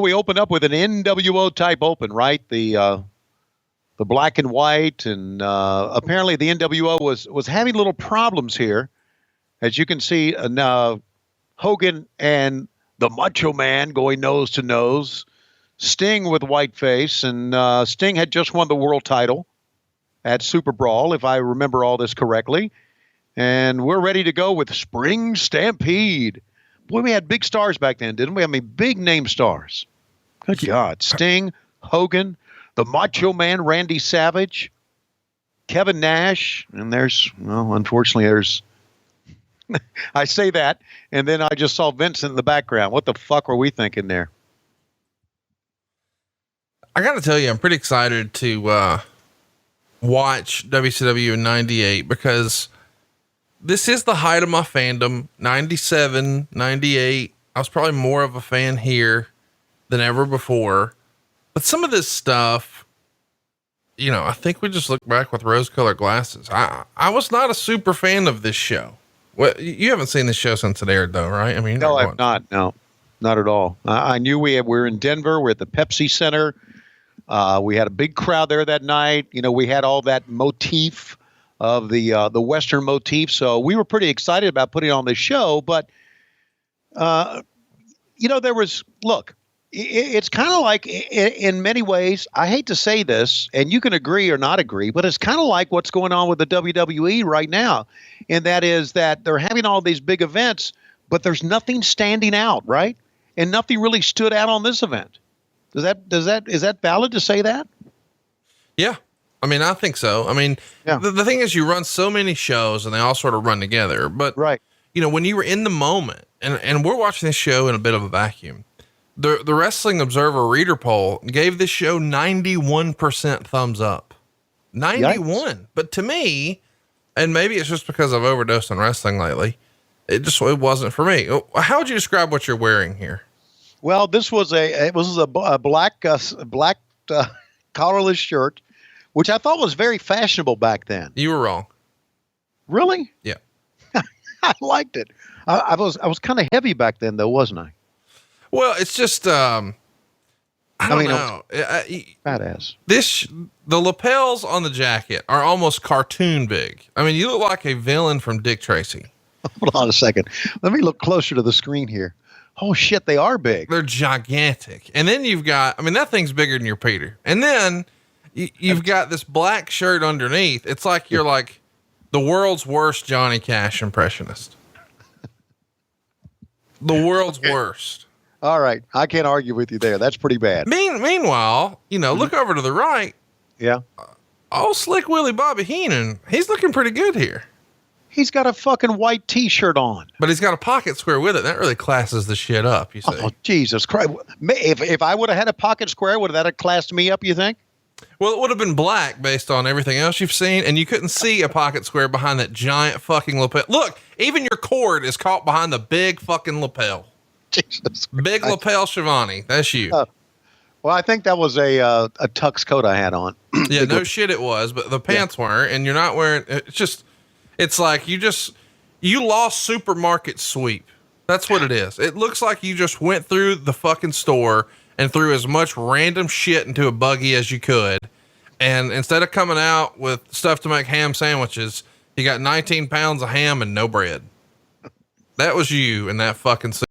We opened up with an NWO type open, right? The black and white, and apparently the NWO was having little problems here, as you can see. Hogan and the Macho Man going nose to nose. Sting with whiteface, and Sting had just won the world title at Super Brawl, if I remember all this correctly. And we're ready to go with Spring Stampede. Boy, we had big stars back then, didn't we? I mean, big name stars. Good God. Sting, Hogan, the Macho Man, Randy Savage, Kevin Nash, and unfortunately, there's, I say that, and then I just saw Vincent in the background. What the fuck were we thinking there? I got to tell you, I'm pretty excited to watch WCW in 98 because this is the height of my fandom. 97, 98. I was probably more of a fan here than ever before, but some of this stuff, I think we just look back with rose colored glasses. I was not a super fan of this show. Well, you haven't seen this show since it aired though, right? I mean, no, I've not. No, not at all. I knew we were in Denver. We're at the Pepsi Center. We had a big crowd there that night. We had all that motif of the Western motif. So we were pretty excited about putting on this show, but, it's kind of like in many ways, I hate to say this, and you can agree or not agree, but it's kind of like what's going on with the WWE right now. And that is that they're having all these big events, but there's nothing standing out, right? And nothing really stood out on this event. Is that valid to say that? Yeah. I mean, I think so. I mean, yeah. The thing is, you run so many shows and they all sort of run together, but right. When you were in the moment, and we're watching this show in a bit of a vacuum, the Wrestling Observer reader poll gave this show 91% thumbs up. 91. Yikes. But to me, and maybe it's just because I've overdosed on wrestling lately, it wasn't for me. How would you describe what you're wearing here? Well, this was a black collarless shirt, which I thought was very fashionable back then. You were wrong. Really? Yeah. I liked it. I was kind of heavy back then, though, wasn't I? Well, it's just I don't know. Badass. The lapels on the jacket are almost cartoon big. I mean, you look like a villain from Dick Tracy. Hold on a second. Let me look closer to the screen here. Oh shit, they are big. They're gigantic. And then you've got, that thing's bigger than your Peter. And then you've got this black shirt underneath. It's like you're like the world's worst Johnny Cash impressionist. The world's worst. All right. I can't argue with you there. That's pretty bad. Meanwhile, look over to the right. Yeah. Old Slick Willie Bobby Heenan, he's looking pretty good here. He's got a fucking white t-shirt on. But he's got a pocket square with it. That really classes the shit up, you see. Oh, Jesus Christ. If I would have had a pocket square, would that have classed me up, you think? Well, it would have been black based on everything else you've seen, and you couldn't see a pocket square behind that giant fucking lapel. Look, even your cord is caught behind the big fucking lapel. Jesus Christ. Big lapel Schiavone. That's you. Well, I think that was a tux coat I had on. Yeah, no shit it was, but the pants weren't, and you're not wearing, it's like you lost supermarket sweep. That's what it is. It looks like you just went through the fucking store and threw as much random shit into a buggy as you could. And instead of coming out with stuff to make ham sandwiches, you got 19 pounds of ham and no bread. That was you in that fucking suit.